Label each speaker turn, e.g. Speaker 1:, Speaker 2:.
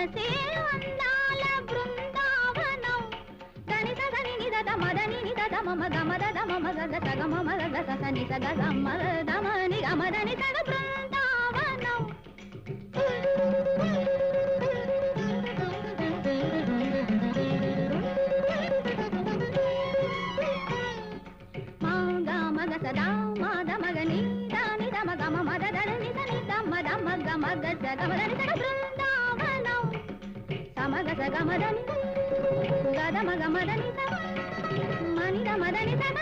Speaker 1: మనసే అందాల బృందావనం దని సని నిద మదని నిద మమ గమద మమ గద సగమ మగ సని సగ గమ దమని గమదని సగ బృందావనం మాగా మగ సదా మాద మగని దాని దమ గమ మద దని సని దమ దమ గమ గద గమదని సగ బృందావనం సమగ సగమదని గద మగ మదని సగ మని దమదని సగ